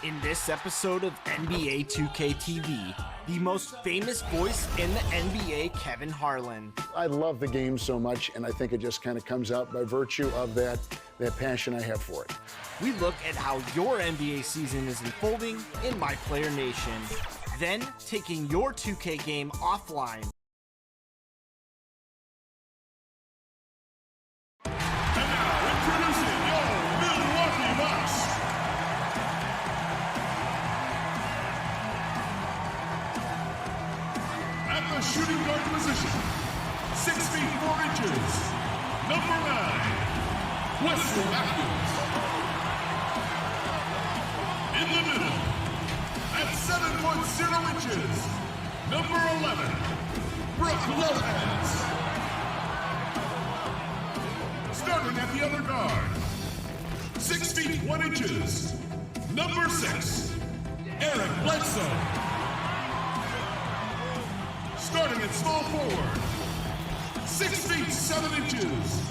In this episode of NBA 2K TV, the most famous voice in the NBA, Kevin Harlan. I love the game so much, and I think it just kind of comes out by virtue of that passion I have for it. We look at how your NBA season is unfolding in My Player Nation, then taking your 2K game offline. Shooting guard position, 6 feet 4 inches, number 9, Wesley Matthews. In the middle, at 7 foot 0 inches, number 11, Brook Lopez. Starting at the other guard, 6 feet 1 inches, number 6, Eric Bledsoe. Starting at small forward, 6 feet 7 inches,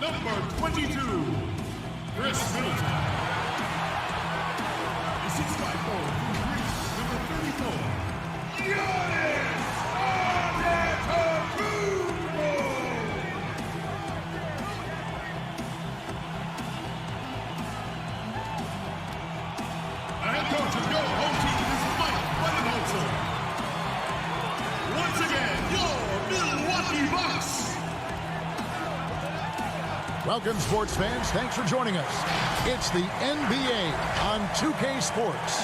number 22, Chris Middleton. The 6'5" forward from Greece, number 34, Giannis Antetokounmpo. The head coach of your home team is Mike Budenholzer. Once again, your Milwaukee Bucks. Welcome, sports fans. Thanks for joining us. It's the NBA on 2K Sports.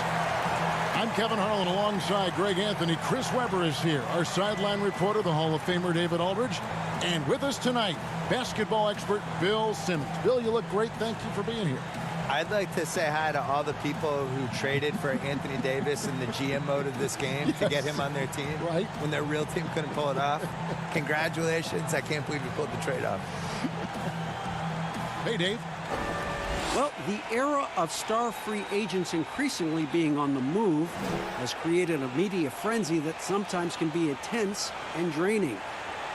I'm Kevin Harlan alongside Greg Anthony. Chris Webber is here. Our sideline reporter, the Hall of Famer David Aldridge. And with us tonight, basketball expert Bill Simmons. Bill, you look great. Thank you for being here. I'd like to say hi to all the people who traded for Anthony Davis in the GM mode of this game to get him on their team. Right. When their real team couldn't pull it off. Congratulations. I can't believe you pulled the trade off. Hey, Dave. Well, the era of star free agents increasingly being on the move has created a media frenzy that sometimes can be intense and draining.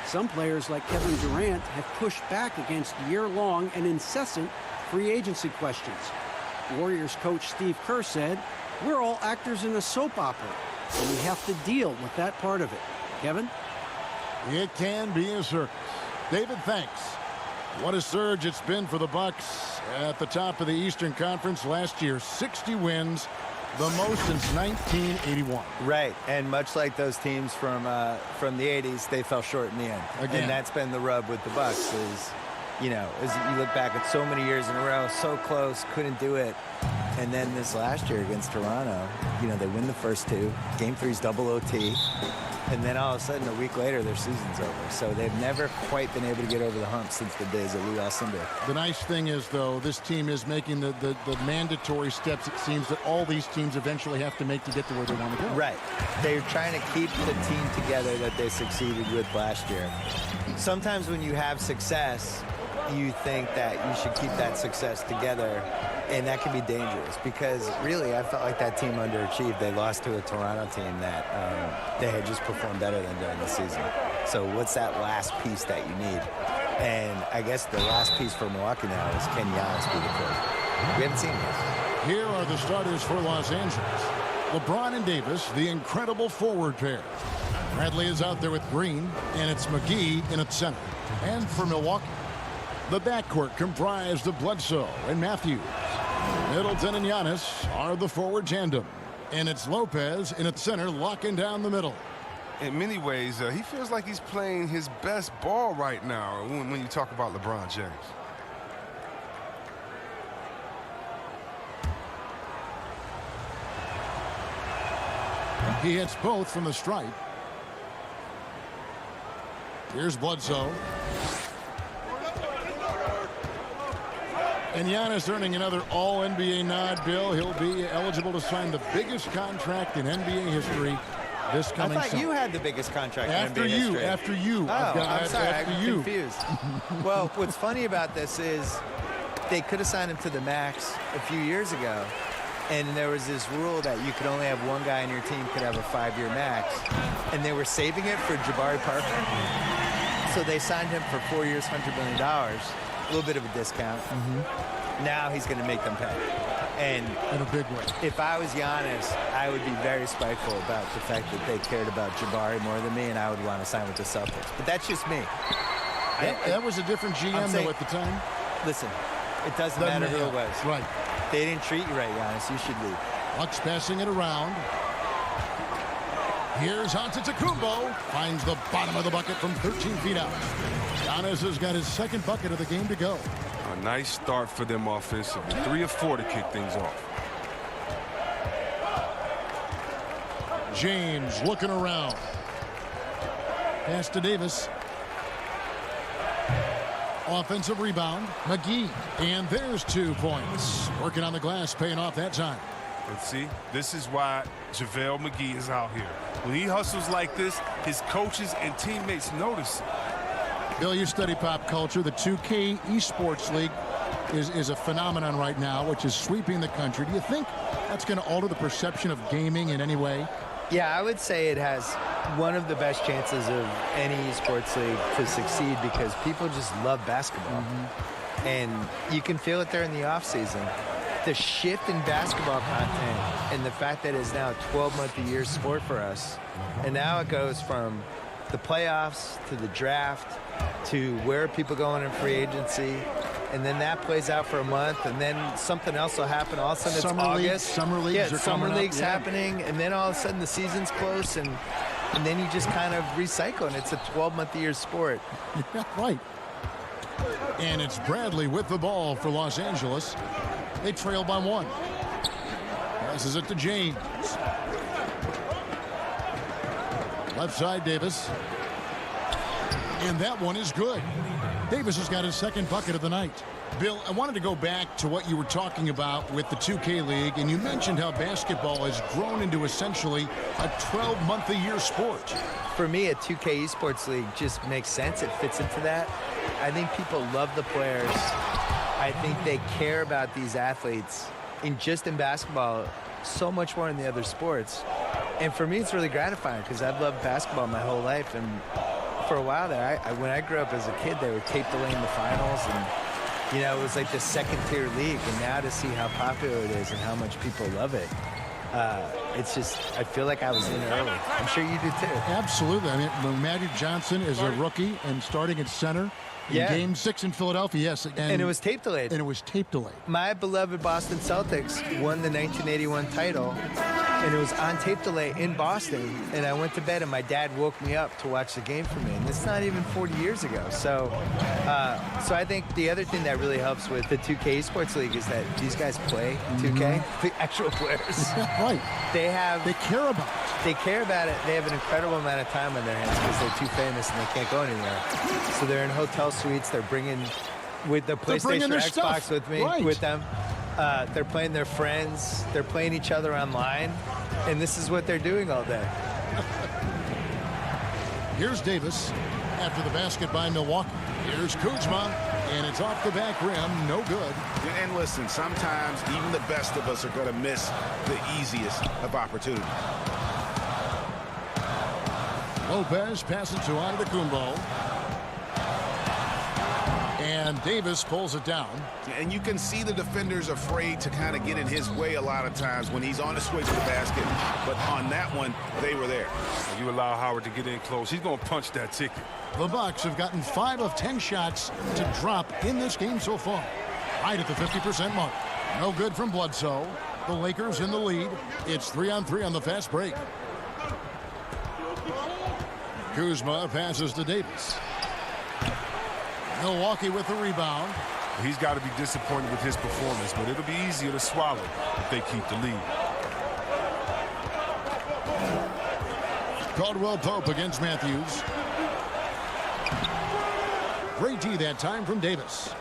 Some players like Kevin Durant have pushed back against year-long and incessant free agency questions. Warriors coach Steve Kerr said, "We're all actors in a soap opera, and we have to deal with that part of it." Kevin? It can be a circus. David, thanks. What a surge it's been for the Bucks at the top of the Eastern Conference last year. 60 wins, the most since 1981. Right, and much like those teams from the 80s, they fell short in the end. Again. And that's been the rub with the Bucks is, you know, as you look back at so many years in a row, so close, couldn't do it. And then this last year against Toronto, you know, they win the first two. Game 3's double OT. And then all of a sudden, a week later, their season's over. So they've never quite been able to get over the hump since the days of Lou Alcindor. The nice thing is, though, this team is making the mandatory steps, it seems, that all these teams eventually have to make to get to where they want to go. Right. They're trying to keep the team together that they succeeded with last year. Sometimes when you have success, you think that you should keep that success together, and that can be dangerous because really I felt like that team underachieved. They lost to a Toronto team that they had just performed better than during the season. So what's that last piece that you need? And I guess the last piece for Milwaukee now is can Giannis be the closer? We haven't seen this. Here are the starters for Los Angeles. LeBron and Davis, the incredible forward pair. Bradley is out there with Green, and it's McGee in at center. And for Milwaukee, the backcourt comprised of Bledsoe and Matthews. Middleton and Giannis are the forward tandem. And it's Lopez in at center, locking down the middle. In many ways, he feels like he's playing his best ball right now when you talk about LeBron James. He hits both from the stripe. Here's Bledsoe. And Giannis earning another All-NBA nod, Bill. He'll be eligible to sign the biggest contract in NBA history this coming I thought summer. you had the biggest contract After in NBA history. After you. Oh, I'm sorry, after I'm you. confused. Well, what's funny about this is they could have signed him to the max a few years ago, and there was this rule that you could only have one guy on your team could have a 5-year max, and they were saving it for Jabari Parker. So they signed him for 4 years, $100 million, a little bit of a discount. Now he's going to make them pay. And in a big way. if I was Giannis, I would be very spiteful about the fact that they cared about Jabari more than me, and I would want to sign with the Celtics. But that's just me. That was a different GM, though, at the time. Listen, it doesn't matter who it was. Right. They didn't treat you right, Giannis. You should leave. Bucks passing it around. Here's Antetokounmpo. Finds the bottom of the bucket from 13 feet out. Giannis has got his second bucket of the game to go. A nice start for them offensively. 3 of 4 to kick things off. James looking around. Pass to Davis. Offensive rebound. McGee. And there's 2 points. Working on the glass, paying off that time. But see, this is why JaVale McGee is out here. When he hustles like this, his coaches and teammates notice it. Bill, you study pop culture. The 2K Esports League is a phenomenon right now, which is sweeping the country. Do you think that's going to alter the perception of gaming in any way? Yeah, I would say it has one of the best chances of any esports league to succeed because people just love basketball. And you can feel it there in the offseason. The shift in basketball content and the fact that it's now a 12-month-a-year sport for us. And now it goes from the playoffs to the draft to where people going in free agency. And then that plays out for a month, and then something else will happen. All of a sudden, it's August. Summer leagues are summer coming leagues up. happening, and then all of a sudden the season's close, and then you just kind of recycle, and it's a 12-month-a-year sport. Yeah, right. And it's Bradley with the ball for Los Angeles. They trail by 1. Passes it to James. Left side, Davis. And that one is good. Davis has got his second bucket of the night. Bill, I wanted to go back to what you were talking about with the 2K League, and you mentioned how basketball has grown into essentially a 12-month-a-year sport. For me, a 2K Esports League just makes sense. It fits into that. I think people love the players. I think they care about these athletes in basketball so much more than the other sports. And for me, it's really gratifying because I've loved basketball my whole life. And for a while there, when I grew up as a kid, they would tape delay in the finals. And, you know, it was like the second-tier league. And now to see how popular it is and how much people love it, it's just, I feel like I was in early. I'm sure you do too. Absolutely. I mean, when Magic Johnson is a rookie and starting at center in Game 6 in Philadelphia, yes. And it was tape delayed. And it was tape delayed. My beloved Boston Celtics won the 1981 title, and it was on tape delay in Boston. And I went to bed, and my dad woke me up to watch the game for me. And it's not even 40 years ago. So I think the other thing that really helps with the 2K Esports League is that these guys play 2K, the actual players. Right. They care about it. They care about it. They have an incredible amount of time on their hands because they're too famous and they can't go anywhere. So they're in hotel suites. They're bringing with the PlayStation or Xbox with them. They're playing their friends. They're playing each other online. And this is what they're doing all day. Here's Davis after the basket by Milwaukee. Here's Kuzma, and it's off the back rim. No good. And listen, sometimes even the best of us are going to miss the easiest of opportunities. Lopez passes to Antetokounmpo. And Davis pulls it down. And you can see the defenders afraid to kind of get in his way a lot of times when he's on his way to the basket. But on that one, they were there. You allow Howard to get in close, he's going to punch that ticket. The Bucks have gotten 5 of 10 shots to drop in this game so far. Right at the 50% mark. No good from Bledsoe. The Lakers in the lead. It's 3-on-3 on the fast break. Kuzma passes to Davis. Milwaukee with the rebound. He's got to be disappointed with his performance, but it'll be easier to swallow if they keep the lead. Caldwell Pope against Matthews. Great D that time from Davis.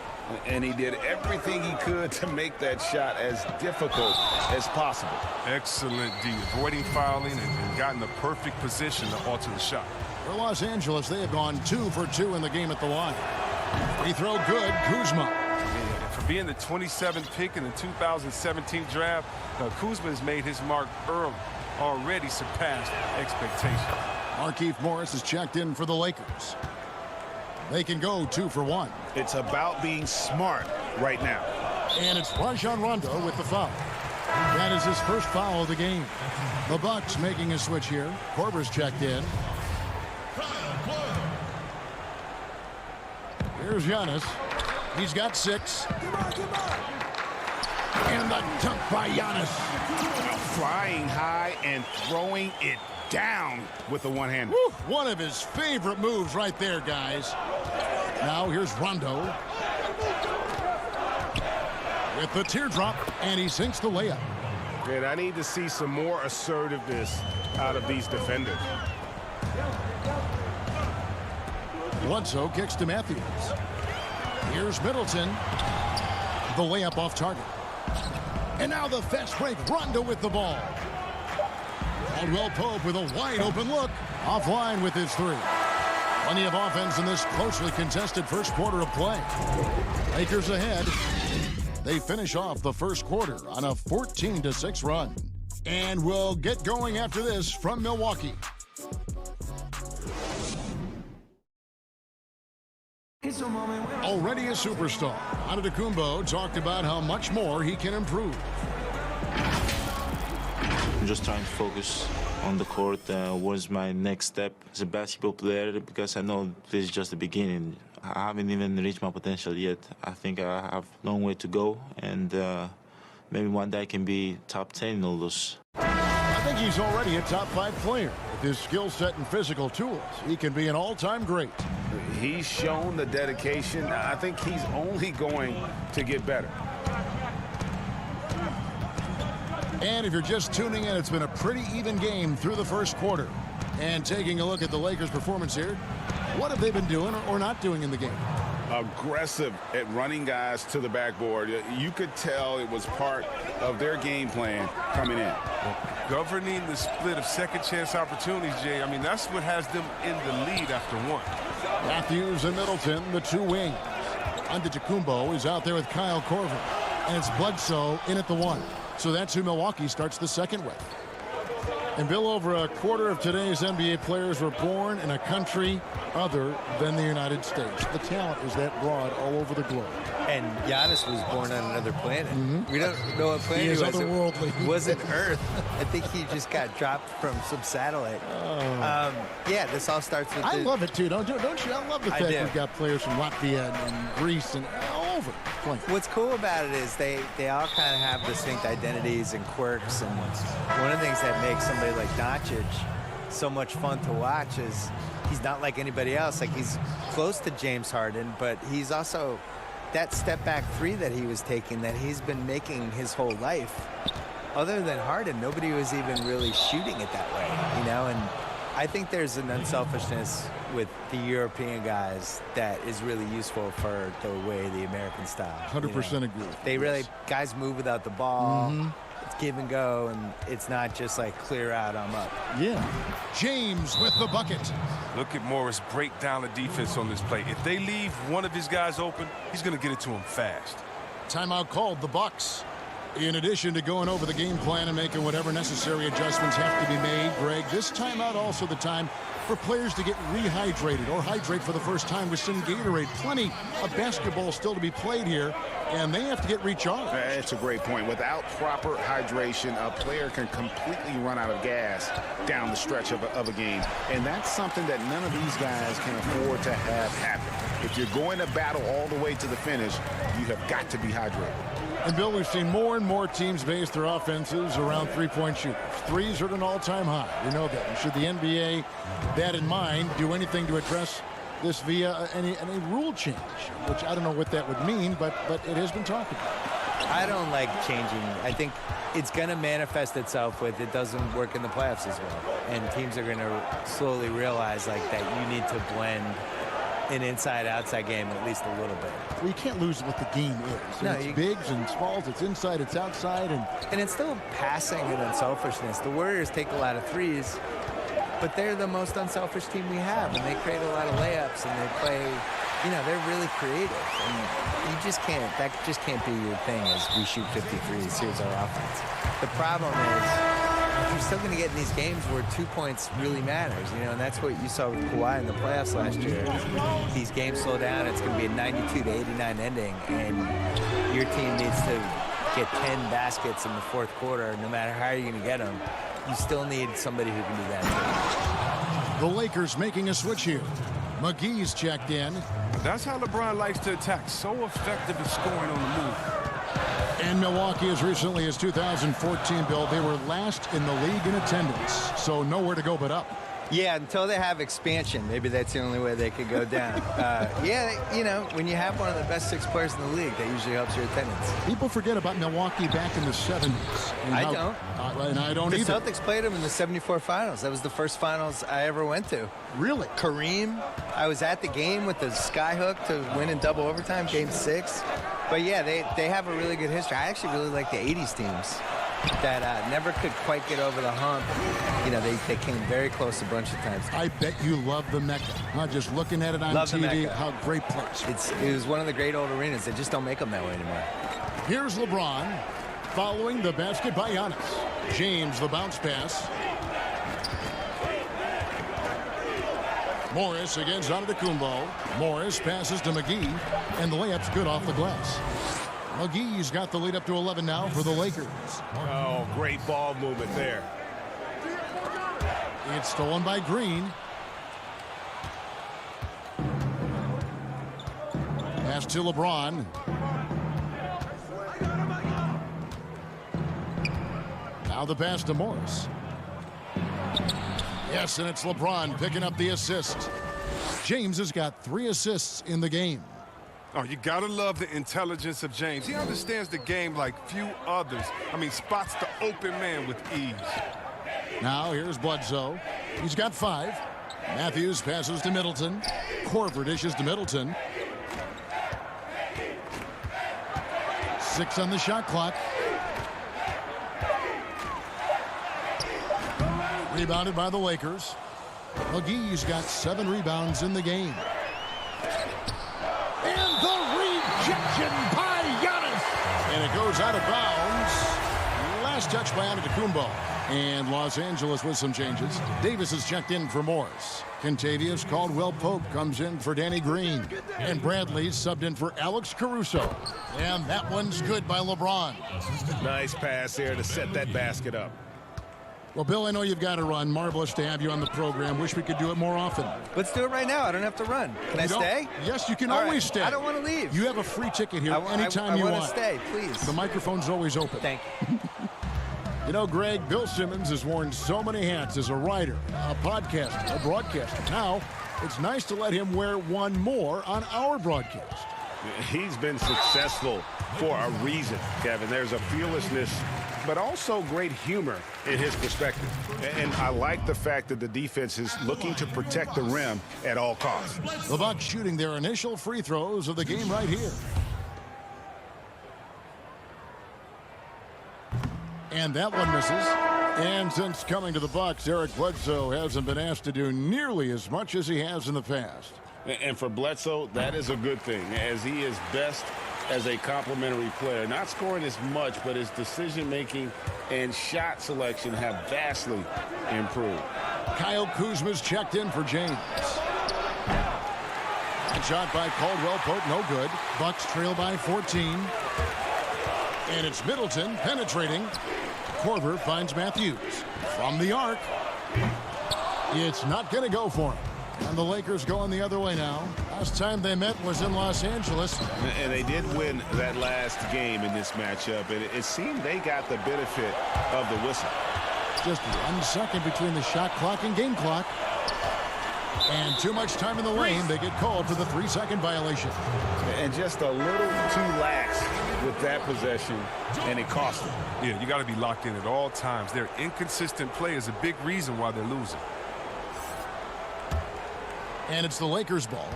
And he did everything he could to make that shot as difficult as possible. Excellent D, avoiding fouling and gotten the perfect position to alter the shot. For Los Angeles, they have gone 2 for 2 in the game at the line. Free throw good, Kuzma. Yeah, for being the 27th pick in the 2017 draft, Kuzma has made his mark early, already surpassed expectations. Markieff Morris is checked in for the Lakers. They can go 2 for 1. It's about being smart right now. And it's Rajon Rondo with the foul. That is his first foul of the game. The Bucks making a switch here. Korver's checked in. Here's Giannis. He's got 6. And the dunk by Giannis. Flying high and throwing it down with the one-hander. One of his favorite moves right there, guys. Now here's Rondo. With the teardrop, and he sinks the layup. And I need to see some more assertiveness out of these defenders. Bledsoe kicks to Matthews. Here's Middleton. The layup off target. And now the fast break. Rondo with the ball. Caldwell Pope with a wide open look. Offline with his 3. Plenty of offense in this closely contested first quarter of play. Lakers ahead. They finish off the first quarter on a 14-6 run. And we'll get going after this from Milwaukee. Already a superstar, Antetokounmpo talked about how much more he can improve. I'm just trying to focus on the court. What's my next step as a basketball player? Because I know this is just the beginning. I haven't even reached my potential yet. I think I have a long way to go, and maybe one day I can be top 10 in all those. I think he's already a top 5 player. With his skill set and physical tools, he can be an all-time great. He's shown the dedication. I think he's only going to get better. And if you're just tuning in, it's been a pretty even game through the first quarter. And taking a look at the Lakers' performance here, what have they been doing or not doing in the game? Aggressive at running guys to the backboard. You could tell it was part of their game plan coming in. Governing the split of second chance opportunities, Jay. I mean, that's what has them in the lead after 1. Matthews and Middleton, the 2 wings. Antetokounmpo is out there with Kyle Korver. And it's Bledsoe in at the 1. So that's who Milwaukee starts the second with. And Bill, over a quarter of today's NBA players were born in a country other than the United States. The talent is that broad all over the globe. And Giannis was born on another planet. We don't know what planet He is was. otherworldly. It wasn't Earth. I think he just got dropped from some satellite. Yeah, this all starts with. I love it too, don't you? I love the fact we've got players from Latvia and Greece and all over playing. What's cool about it is they all kind of have distinct identities and quirks, and one of the things that makes somebody like Doncic so much fun to watch is he's not like anybody else. Like, he's close to James Harden, but he's also that step back 3 that he was taking that he's been making his whole life. Other than Harden, nobody was even really shooting it that way, you know? And I think there's an unselfishness with the European guys that is really useful for the way the American style. 100% agree. They really, guys move without the ball. It's give and go, and it's not just like clear out, I'm up. Yeah. James with the bucket. Look at Morris break down the defense on this play. If they leave one of his guys open, he's going to get it to him fast. Timeout called, the Bucks. In addition to going over the game plan and making whatever necessary adjustments have to be made, Greg, this timeout also the time for players to get rehydrated or hydrate for the first time with some Gatorade. Plenty of basketball still to be played here, and they have to get recharged. That's a great point. Without proper hydration, a player can completely run out of gas down the stretch of a game. And that's something that none of these guys can afford to have happen. If you're going to battle all the way to the finish, you have got to be hydrated. And, Bill, we've seen more and more teams base their offenses around three-point shooters. Threes are at an all-time high. We know that. And should the NBA, that in mind, do anything to address this via any rule change, which I don't know what that would mean, but it has been talked about. I don't like changing. I think it's going to manifest itself with it doesn't work in the playoffs as well. And teams are going to slowly realize like that you need to blend an inside-outside game at least a little bit. Well, you can't lose what the game is. No, it's bigs and smalls, it's inside, it's outside. And it's still passing and unselfishness. The Warriors take a lot of threes, but they're the most unselfish team we have, and they create a lot of layups, and they play, you know, they're really creative. And you just can't, that just can't be your thing is we shoot 53s, here's our offense. The problem is, you're still going to get in these games where 2 points really matters, you know, and that's what you saw with Kawhi in the playoffs last year. These games slow down, it's going to be a 92-89 ending, and your team needs to get 10 baskets in the fourth quarter, no matter how you're going to get them, you still need somebody who can do that too. The Lakers making a switch here. McGee's checked in. That's how LeBron likes to attack. So effective in scoring on the move. And Milwaukee, as recently as 2014, Bill, they were last in the league in attendance, so nowhere to go but up. Yeah, until they have expansion. Maybe that's the only way they could go down. Yeah, you know, when you have one of the best 6 players in the league, that usually helps your attendance. People forget about Milwaukee back in the 70s. I don't. And I don't the either. Celtics played them in the 74 finals. That was the first finals I ever went to. Really? Kareem. I was at the game with the skyhook to win in double overtime, game 6. But yeah, they have a really good history. I actually really like the 80s teams that never could quite get over the hump. You know, they came very close a bunch of times. I bet you love the Mecca. Not just looking at it on Love the TV, Mecca. how great place. It was one of the great old arenas. They just don't make them that way anymore. Here's LeBron following the basket by Giannis. James, the bounce pass. Morris against Antetokounmpo. Morris passes to McGee, and the layup's good off the glass. McGee's got the lead up to 11 now for the Lakers. Oh, great ball movement there. It's stolen by Green. Pass to LeBron. Now the pass to Morris. Yes, and it's LeBron picking up the assist. James has got 3 assists in the game. Oh, you gotta love the intelligence of James. He understands the game like few others. I mean, spots the open man with ease. Now here's Bledsoe. He's got 5. Matthews passes to Middleton. Korver dishes to Middleton. 6 on the shot clock. Rebounded by the Lakers. McGee's got 7 rebounds in the game. And the rejection by Giannis. And it goes out of bounds. Last touch by Antetokounmpo. And Los Angeles with some changes. Davis is checked in for Morris. Contavious Caldwell-Pope comes in for Danny Green. And Bradley subbed in for Alex Caruso. And that one's good by LeBron. Nice pass there to set that basket up. Well, Bill, I know you've got to run. Marvelous to have you on the program. Wish we could do it more often. Let's do it right now. I don't have to run. Can I stay? Yes, you can All always right. stay. I don't want to leave. You have a free ticket here anytime you want. want. I want to stay, please. The microphone's always open. Thank you. You know, Greg, Bill Simmons has worn so many hats as a writer, a podcaster, a broadcaster. Now, it's nice to let him wear one more on our broadcast. He's been successful for a reason, Kevin. There's a fearlessness, but also great humor in his perspective. And I like the fact that the defense is looking to protect the rim at all costs. The Bucks shooting their initial free throws of the game right here. And that one misses. And since coming to the Bucks, Eric Bledsoe hasn't been asked to do nearly as much as he has in the past. And for Bledsoe, that is a good thing, as he is best as a complementary player. Not scoring as much, but his decision-making and shot selection have vastly improved. Kyle Kuzma's checked in for James. And shot by Caldwell-Pope, no good. Bucks trail by 14. And it's Middleton penetrating. Korver finds Matthews. From the arc. It's not going to go for him. And the Lakers going the other way now. Last time they met was in Los Angeles. And they did win that last game in this matchup. And it seemed they got the benefit of the whistle. Just 1 second between the shot clock and game clock. And too much time in the lane. They get called for the 3-second violation. And just a little too lax with that possession, and it cost them. Yeah, you got to be locked in at all times. Their inconsistent play is a big reason why they're losing. And it's the Lakers' ball.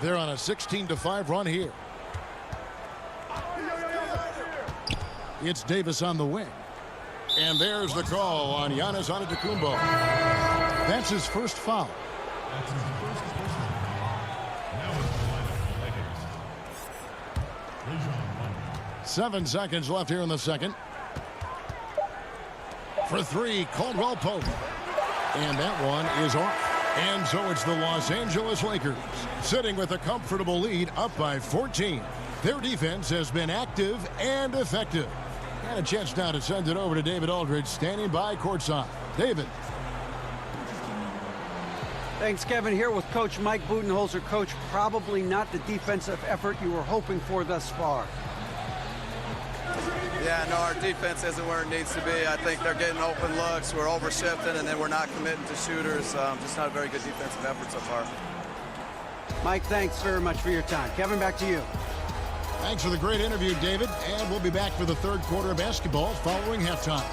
They're on a 16-5 run here. It's Davis on the wing. And there's the call on Giannis Antetokounmpo. That's his first foul. 7 seconds left here in the second. For 3, Caldwell-Pope. And that one is off. And so it's the Los Angeles Lakers sitting with a comfortable lead up by 14. Their defense has been active and effective. And a chance now to send it over to David Aldridge, standing by courtside. David. Thanks, Kevin. Here with Coach Mike Budenholzer. Coach, probably not the defensive effort you were hoping for thus far. Yeah, no, our defense isn't where it needs to be. I think they're getting open looks. We're overshifting, and then we're not committing to shooters. Just not a very good defensive effort so far. Mike, thanks very much for your time. Kevin, back to you. Thanks for the great interview, David. And we'll be back for the third quarter of basketball following halftime.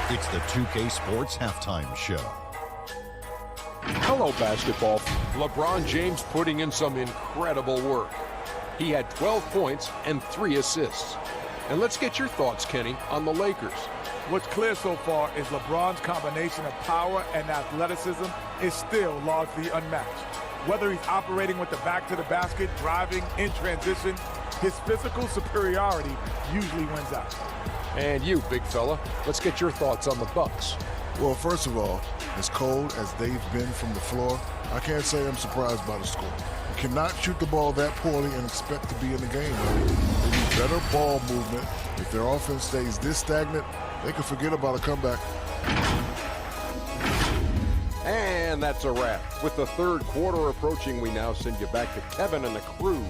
It's the 2K Sports Halftime Show. Hello, basketball. LeBron James putting in some incredible work. He had 12 points and 3 assists. And let's get your thoughts, Kenny, on the Lakers. What's clear so far is LeBron's combination of power and athleticism is still largely unmatched. Whether he's operating with the back to the basket, driving, in transition, his physical superiority usually wins out. And you, big fella, let's get your thoughts on the Bucks. Well, first of all, as cold as they've been from the floor, I can't say I'm surprised by the score. You cannot shoot the ball that poorly and expect to be in the game. They need better ball movement. If their offense stays this stagnant, they can forget about a comeback. And that's a wrap. With the third quarter approaching, we now send you back to Kevin and the crew.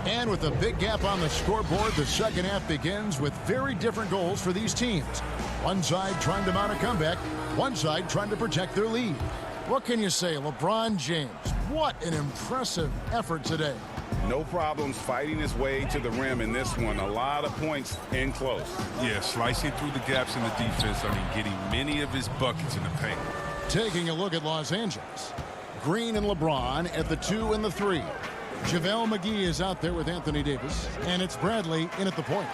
And with a big gap on the scoreboard, the second half begins with very different goals for these teams. One side trying to mount a comeback, one side trying to protect their lead. What can you say, LeBron James? What an impressive effort today. No problems fighting his way to the rim in this one. A lot of points in close. Yeah, slicing through the gaps in the defense. Getting many of his buckets in the paint. Taking a look at Los Angeles. Green and LeBron at the 2 and the 3. JaVale McGee is out there with Anthony Davis, and it's Bradley in at the point.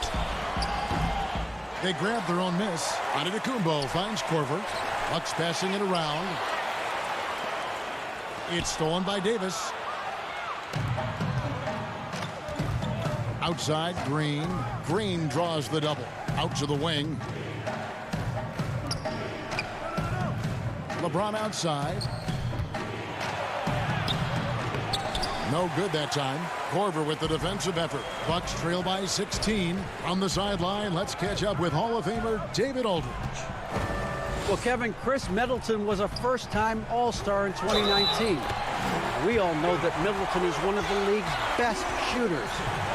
They grab their own miss. Antetokounmpo finds Korver. Bucks passing it around. It's stolen by Davis. Outside, Green. Green draws the double. Out to the wing. LeBron outside. No good that time. Korver with the defensive effort. Bucks trail by 16. On the sideline, let's catch up with Hall of Famer David Aldridge. Well, Kevin, Chris Middleton was a first-time All-Star in 2019. We all know that Middleton is one of the league's best shooters,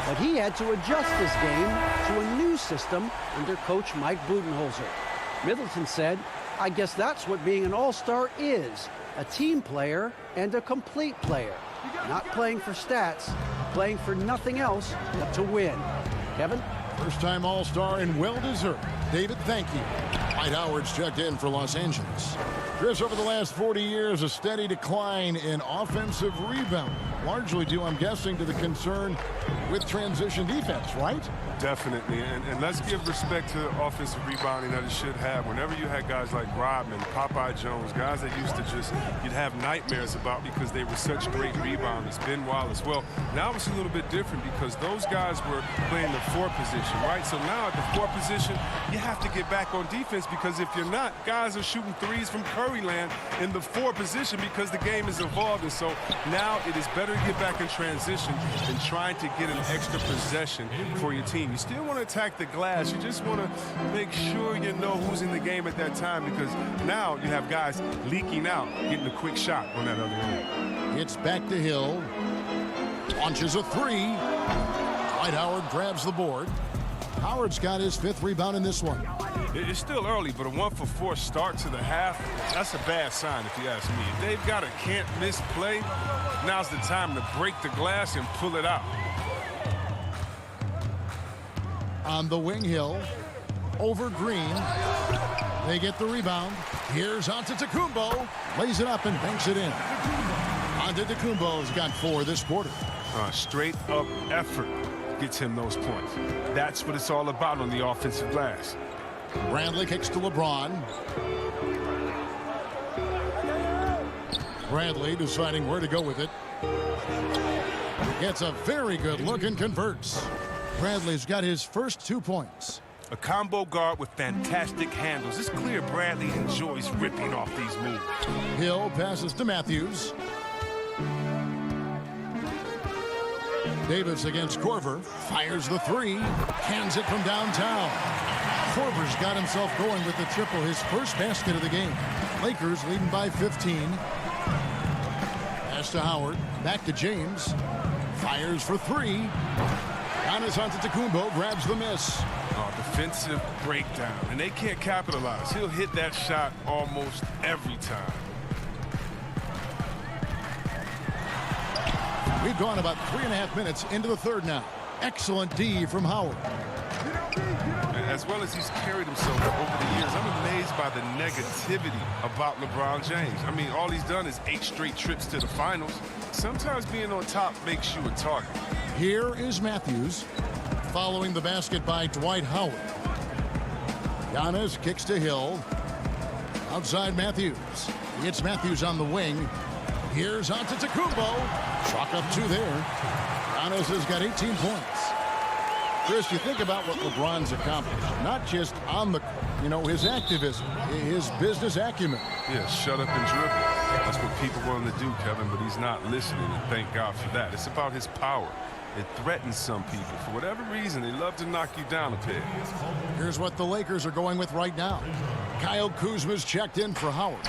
but he had to adjust his game to a new system under Coach Mike Budenholzer. Middleton said, "I guess that's what being an All-Star is, a team player and a complete player. Not playing for stats, playing for nothing else but to win." Kevin? First-time All-Star and well-deserved. David, thank you. Dwight Howard's checked in for Los Angeles. Chris, over the last 40 years, a steady decline in offensive rebound. Largely due, I'm guessing, to the concern with transition defense, right? Definitely, and let's give respect to the offensive rebounding that it should have. Whenever you had guys like Rodman, Popeye Jones, guys that used to you'd have nightmares about because they were such great rebounders, Ben Wallace. Well, now it's a little bit different because those guys were playing the 4 position, right? So now at the 4 position, you have to get back on defense because if you're not, guys are shooting threes from Curry land in the 4 position because the game is evolving. So now it is better to get back in transition than trying to get an extra possession for your team. You still want to attack the glass. You just want to make sure you know who's in the game at that time because now you have guys leaking out, getting a quick shot on that other end. It's back to Hill. Launches a 3. Dwight Howard grabs the board. Howard's got his 5th rebound in this one. It's still early, but a 1-for-4 start to the half, that's a bad sign if you ask me. If they've got a can't-miss play, now's the time to break the glass and pull it out. On the wing, Hill. Over Green. They get the rebound. Here's Antetokounmpo. Lays it up and banks it in. Antetokounmpo's got 4 this quarter. Straight-up effort gets him those points. That's what it's all about on the offensive glass. Bradley kicks to LeBron. Bradley deciding where to go with it. Gets a very good look and converts. Bradley's got his first 2 points. A combo guard with fantastic handles. It's clear Bradley enjoys ripping off these moves. Hill passes to Matthews. Davis against Korver. Fires the three. Hands it from downtown. Korver's got himself going with the triple, his first basket of the game. Lakers leading by 15. Pass to Howard. Back to James. Fires for three. Giannis Antetokounmpo grabs the miss. Oh, defensive breakdown, and they can't capitalize. He'll hit that shot almost every time. We've gone about 3.5 minutes into the third now. Excellent D from Howard. As well as he's carried himself over the years, I'm amazed by the negativity about LeBron James. I mean, all he's done is 8 straight trips to the finals. Sometimes being on top makes you a target. Here is Matthews, following the basket by Dwight Howard. Giannis kicks to Hill. Outside Matthews. It's Matthews on the wing. Here's Antetokounmpo. Chalk up 2 there. Giannis has got 18 points. Chris, you think about what LeBron's accomplished, not just on the, his activism, his business acumen. Yeah, shut up and dribble. That's what people want him to do, Kevin, but he's not listening, and thank God for that. It's about his power. It threatens some people. For whatever reason, they love to knock you down a peg. Here's what the Lakers are going with right now. Kyle Kuzma's checked in for Howard.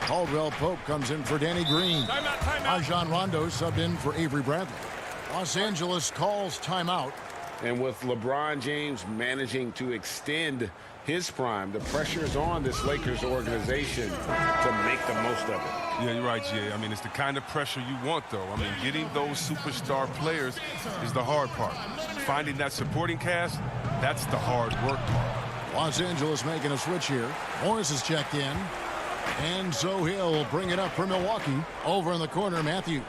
Caldwell Pope comes in for Danny Green. Timeout. Rajon Rondo subbed in for Avery Bradley. Los Angeles calls timeout. And with LeBron James managing to extend his prime, the pressure is on this Lakers organization to make the most of it. Yeah, you're right, Jay. I mean, it's the kind of pressure you want, though. I mean, getting those superstar players is the hard part. Finding that supporting cast, that's the hard work part. Los Angeles making a switch here. Morris is checked in. And so he'll bring it up for Milwaukee. Over in the corner, Matthews.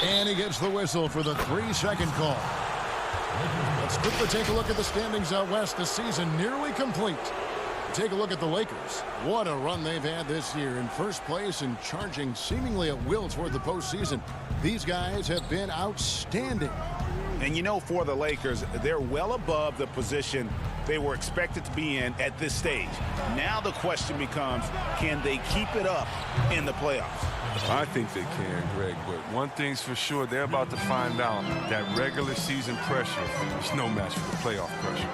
And he gets the whistle for the 3-second call. Let's quickly take a look at the standings out west. The season nearly complete. Take a look at the Lakers. What a run they've had this year. In first place and charging seemingly at will toward the postseason. These guys have been outstanding. And for the Lakers, they're well above the position they were expected to be in at this stage. Now the question becomes, can they keep it up in the playoffs? I think they can, Greg, but one thing's for sure, they're about to find out that regular season pressure is no match for the playoff pressure.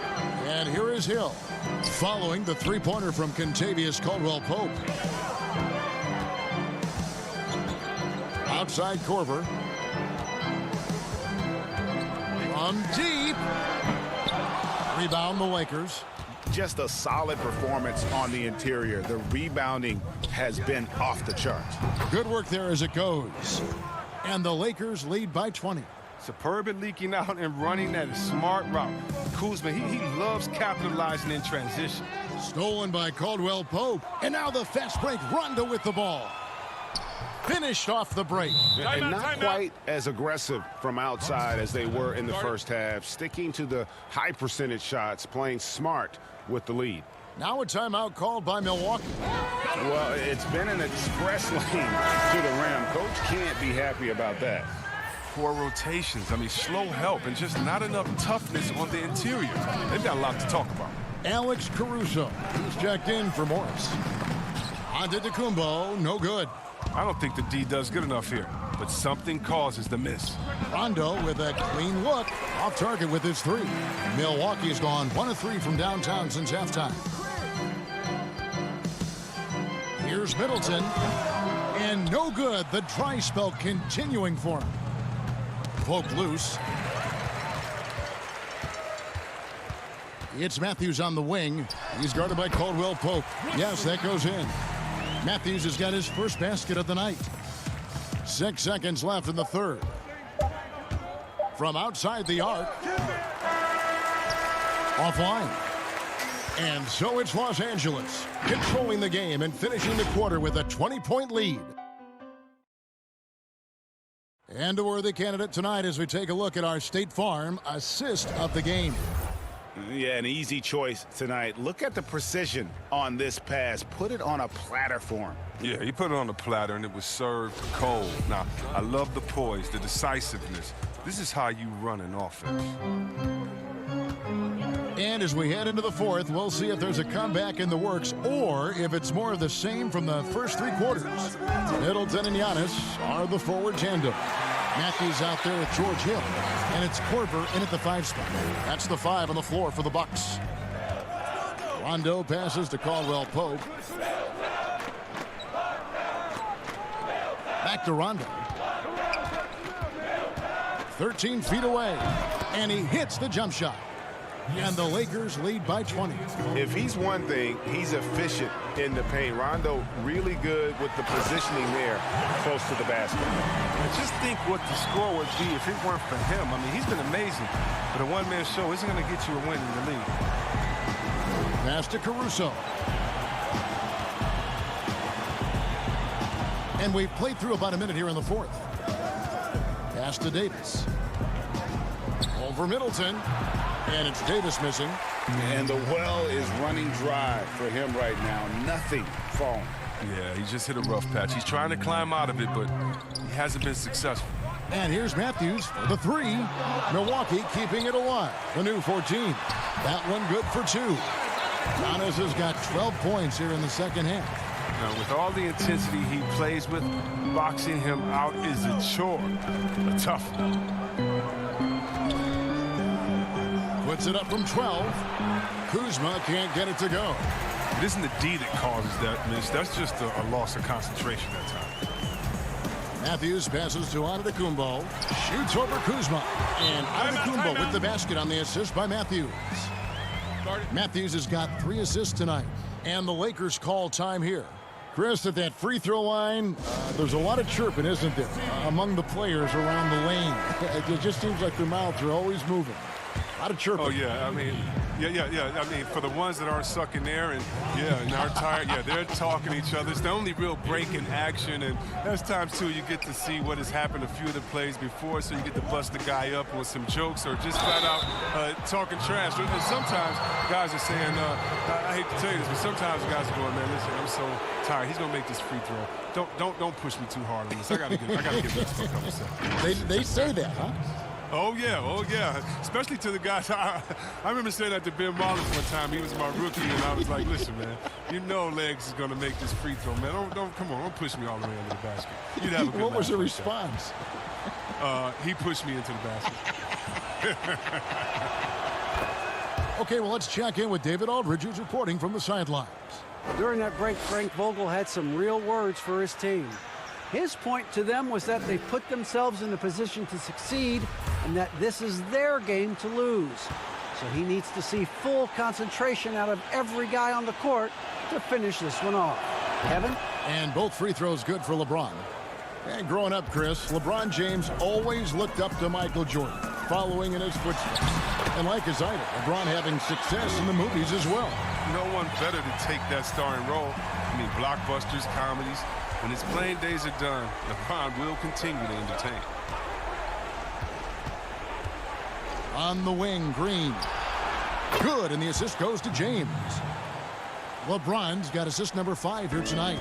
And here is Hill, following the three-pointer from Kentavious Caldwell-Pope. Outside Korver. From deep. Rebound the Lakers. Just a solid performance on the interior. The rebounding has been off the charts. Good work there as it goes. And the Lakers lead by 20. Superb at leaking out and running that smart route. Kuzma, he loves capitalizing in transition. Stolen by Caldwell-Pope. And now the fast break. Rondo with the ball. Finished off the break. And not quite as aggressive from outside as they were in the first half. Sticking to the high percentage shots, playing smart with the lead. Now a timeout called by Milwaukee. Well, it's been an express lane to the rim. Coach can't be happy about that. 4 rotations. I mean, slow help and just not enough toughness on the interior. They've got a lot to talk about. Alex Caruso. He's checked in for Morris. Antetokounmpo, no good. I don't think the D does good enough here, but something causes the miss. Rondo with a clean look. Off target with his 3. Milwaukee has gone 1 of 3 from downtown since halftime. Here's Middleton. And no good. The dry spell continuing for him. Pope loose. It's Matthews on the wing. He's guarded by Caldwell-Pope. Yes, that goes in. Matthews has got his first basket of the night. 6 seconds left in the third. From outside the arc. Offline. And so it's Los Angeles controlling the game and finishing the quarter with a 20-point lead. And a worthy candidate tonight as we take a look at our State Farm assist of the game. Yeah, an easy choice tonight. Look at the precision on this pass. Put it on a platter for him. Yeah, he put it on a platter and it was served cold. Now, I love the poise, the decisiveness. This is how you run an offense. And as we head into the fourth, we'll see if there's a comeback in the works or if it's more of the same from the first three quarters. Middleton and Giannis are the forward tandem. Matthews out there with George Hill, and it's Korver in at the 5 spot. That's the 5 on the floor for the Bucks. Rondo passes to Caldwell Pope. Back to Rondo. 13 feet away, and he hits the jump shot. And the Lakers lead by 20. If he's one thing, he's efficient in the paint. Rondo really good with the positioning there close to the basket. And just think what the score would be if it weren't for him. I mean, he's been amazing. But a one-man show isn't going to get you a win in the league. Pass to Caruso. And we've played through about a minute here in the fourth. Pass to Davis. Over Middleton. And it's Davis missing. And the well is running dry for him right now. Nothing falling. Yeah, he just hit a rough patch. He's trying to climb out of it, but he hasn't been successful. And here's Matthews for the 3. Milwaukee keeping it alive. The new 14. That one good for 2. Giannis has got 12 points here in the second half. Now, with all the intensity he plays with, boxing him out is a chore. A tough one. Puts it up from 12. Kuzma can't get it to go. It isn't the D that causes that miss. That's just a loss of concentration at times. Matthews passes to Antetokounmpo. Shoots over Kuzma. And Antetokounmpo with the basket on the assist by Matthews. Matthews has got 3 assists tonight. And the Lakers call time here. Chris, at that free throw line, there's a lot of chirping, isn't there, among the players around the lane. It just seems like their mouths are always moving. A lot of chirping. Oh, yeah. I mean, yeah. I mean, for the ones that aren't sucking air and are tired, they're talking to each other. It's the only real break in action. And there's times, too, you get to see what has happened a few of the plays before, so you get to bust the guy up with some jokes or just flat out talking trash. And sometimes guys are saying, I hate to tell you this, but sometimes guys are going, man, listen, I'm so tired. He's going to make this free throw. Don't push me too hard on this. I got to get this for a couple seconds. They say that, huh? Oh, yeah. Especially to the guys. I remember saying that to Ben Wallace one time. He was my rookie, and I was like, listen, man, you know Legs is going to make this free throw, man. Don't come on. Don't push me all the way into the basket. You'd have a good What was the laugh response? He pushed me into the basket. Okay, well, let's check in with David Aldridge, who's reporting from the sidelines. During that break, Frank Vogel had some real words for his team. His point to them was that they put themselves in a position to succeed and that this is their game to lose. So he needs to see full concentration out of every guy on the court to finish this one off. Kevin? And both free throws good for LeBron. And growing up, Chris, LeBron James always looked up to Michael Jordan, following in his footsteps. And like his idol, LeBron having success in the movies as well. No one better to take that starring role. I mean, blockbusters, comedies. When his playing days are done, LeBron will continue to entertain. On the wing, Green. Good, and the assist goes to James. LeBron's got assist number 5 here tonight.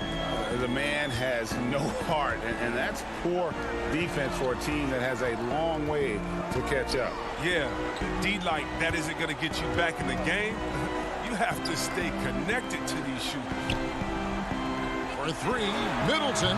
The man has no heart, and that's poor defense for a team that has a long way to catch up. Yeah, D-like, that isn't going to get you back in the game. You have to stay connected to these shooters. For 3, Middleton.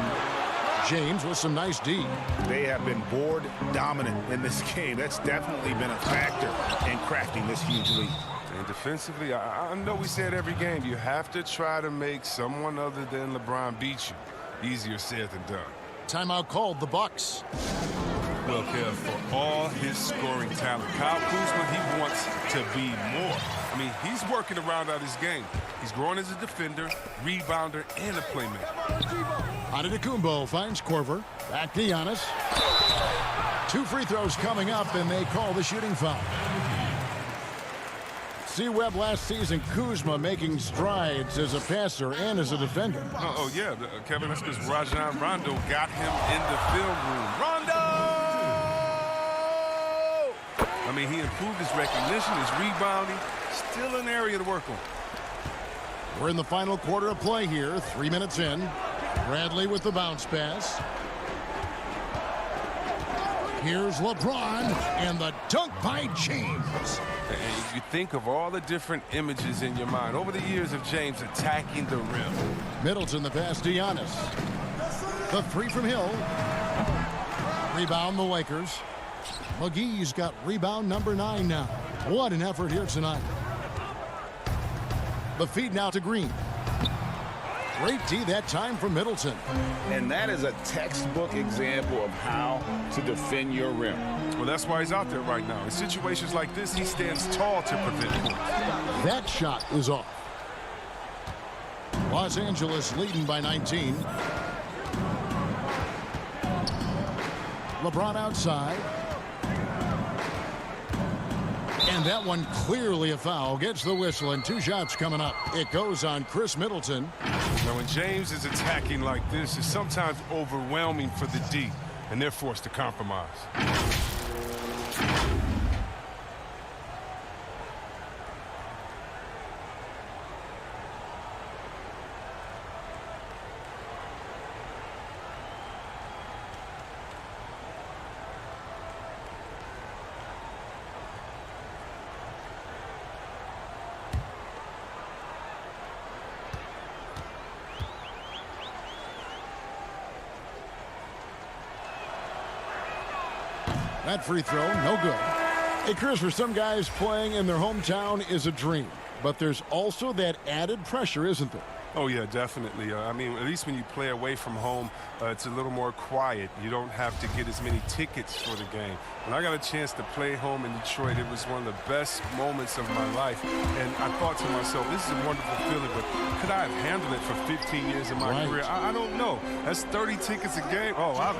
James with some nice D. They have been board dominant in this game. That's definitely been a factor in crafting this huge lead. And defensively, I know we say it every game, you have to try to make someone other than LeBron beat you. Easier said than done. Timeout called, the Bucks. Well, Kev, for all his scoring talent, Kyle Kuzma, he wants to be more. I mean, he's working around out his game. He's growing as a defender, rebounder, and a playmaker. Antetokounmpo finds Korver. Back to Giannis. 2 free throws coming up, and they call the shooting foul. See Webb last season, Kuzma making strides as a passer and as a defender. Oh yeah, Kevin, that's because Rajon Rondo got him in the film room. Rondo! I mean, he improved his recognition, his rebounding. Still an area to work on. We're in the final quarter of play here, 3 minutes in. Bradley with the bounce pass. Here's LeBron, and the dunk by James. And you think of all the different images in your mind over the years of James attacking the rim. Middleton, the pass to Giannis. The three from Hill. Rebound the Lakers. McGee's got rebound number 9 now. What an effort here tonight. The feed now to Green. Great D that time from Middleton. And that is a textbook example of how to defend your rim. Well, that's why he's out there right now. In situations like this, he stands tall to prevent points. That shot is off. Los Angeles leading by 19. LeBron outside. And that one clearly a foul. Gets the whistle, and 2 shots coming up. It goes on Chris Middleton. Now, when James is attacking like this, it's sometimes overwhelming for the D, and they're forced to compromise. That free throw, no good. Hey, Chris, for some guys, playing in their hometown is a dream. But there's also that added pressure, isn't there? Oh, yeah, definitely. I mean, at least when you play away from home, it's a little more quiet. You don't have to get as many tickets for the game. When I got a chance to play home in Detroit, it was one of the best moments of my life. And I thought to myself, this is a wonderful feeling, but could I have handled it for 15 years of my career? I don't know. That's 30 tickets a game. Oh, I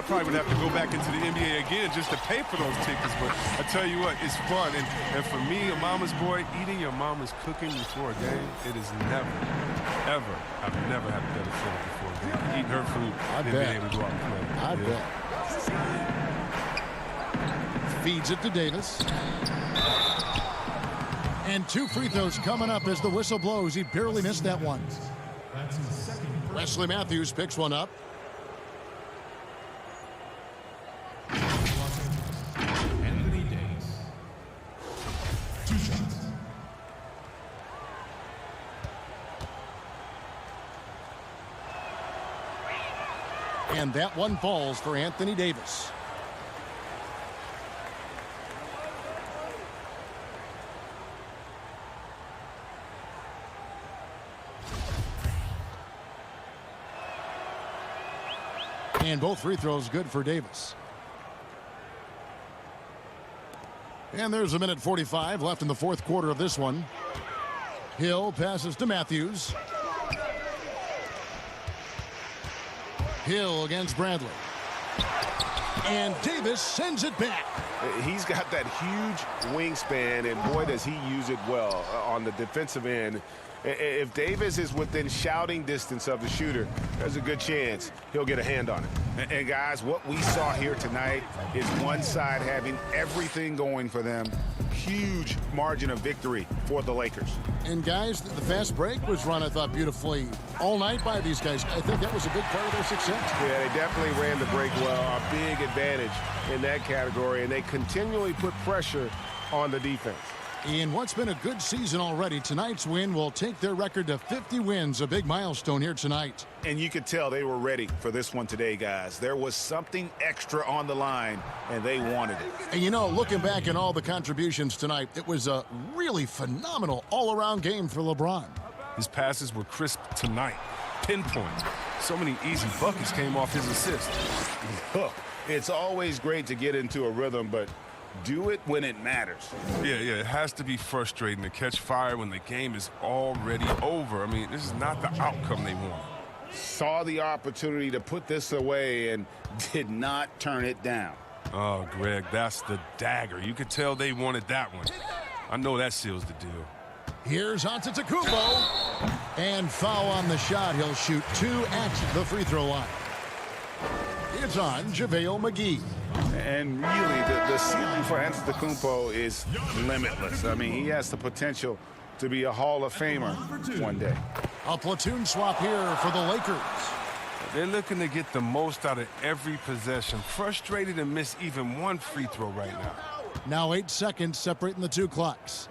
probably would have to go back into the NBA again just to pay for those tickets. But I tell you what, it's fun. And for me, a mama's boy, eating your mama's cooking before a game, it is never, ever, I've never had a better feeling before a game. Eating her food and being able to go out and play. I bet. Feeds it to Davis. And 2 free throws coming up as the whistle blows. He barely missed that one. Wesley Matthews picks one up. Anthony Davis. 2 shots. And that one falls for Anthony Davis. And both free throws good for Davis. And there's a minute 45 left in the 4th quarter of this one. Hill passes to Matthews. Hill against Bradley. And Davis sends it back. He's got that huge wingspan, and boy, does he use it well on the defensive end. If Davis is within shouting distance of the shooter, there's a good chance he'll get a hand on it. And guys, what we saw here tonight is one side having everything going for them. Huge margin of victory for the Lakers. And guys, the fast break was run, I thought, beautifully all night by these guys. I think that was a big part of their success. Yeah, they definitely ran the break well. A big advantage in that category, and they continually put pressure on the defense. In what's been a good season already, tonight's win will take their record to 50 wins, a big milestone here tonight. And you could tell they were ready for this one today, guys. There was something extra on the line, and they wanted it. And you know, looking back at all the contributions tonight, it was a really phenomenal all-around game for LeBron. His passes were crisp tonight, pinpoint. So many easy buckets came off his assist. Look, it's always great to get into a rhythm, but do it when it matters. Yeah, it has to be frustrating to catch fire when the game is already over. I mean, this is not the outcome they want. Saw the opportunity to put this away and did not turn it down. Oh, Greg, that's the dagger. You could tell they wanted that one. I know that seals the deal. Here's Antetokounmpo. And foul on the shot. He'll shoot 2 at the free throw line. It's on JaVale McGee. And really, the ceiling for Antetokounmpo is limitless. I mean, he has the potential to be a Hall of Famer one day. A platoon swap here for the Lakers. They're looking to get the most out of every possession. Frustrated to miss even one free throw right now. Now 8 seconds separating the two clocks.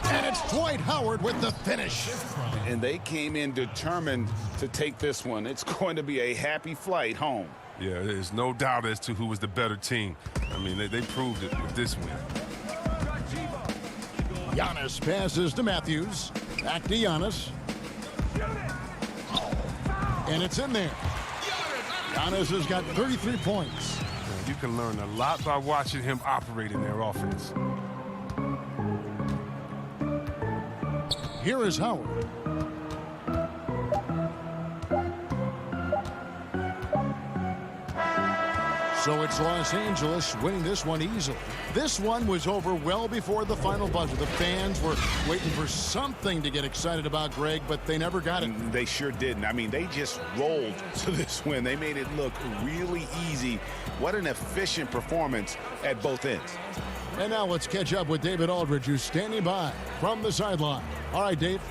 And it's Dwight Howard with the finish. And they came in determined to take this one. It's going to be a happy flight home. Yeah, there's no doubt as to who was the better team. I mean, they proved it with this win. Giannis passes to Matthews. Back to Giannis. And it's in there. Giannis has got 33 points. You can learn a lot by watching him operate in their offense. Here is Howard. So it's Los Angeles winning this one easily. This one was over well before the final buzzer. The fans were waiting for something to get excited about, Greg, but they never got it. They sure didn't. I mean, they just rolled to this win. They made it look really easy. What an efficient performance at both ends. And now let's catch up with David Aldridge, who's standing by from the sideline. All right, Dave.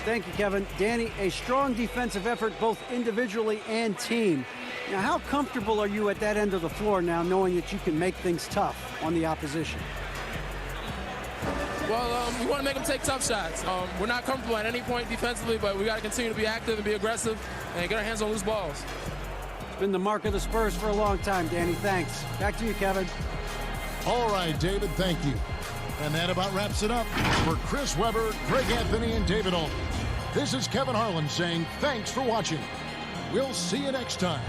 Thank you, Kevin. Danny, a strong defensive effort both individually and team. Now, how comfortable are you at that end of the floor now, knowing that you can make things tough on the opposition? Well, we want to make them take tough shots. We're not comfortable at any point defensively, but we got to continue to be active and be aggressive and get our hands on loose balls. It's been the mark of the Spurs for a long time, Danny. Thanks. Back to you, Kevin. All right, David, thank you. And that about wraps it up for Chris Webber, Greg Anthony, and David Aldridge. This is Kevin Harlan saying thanks for watching. We'll see you next time.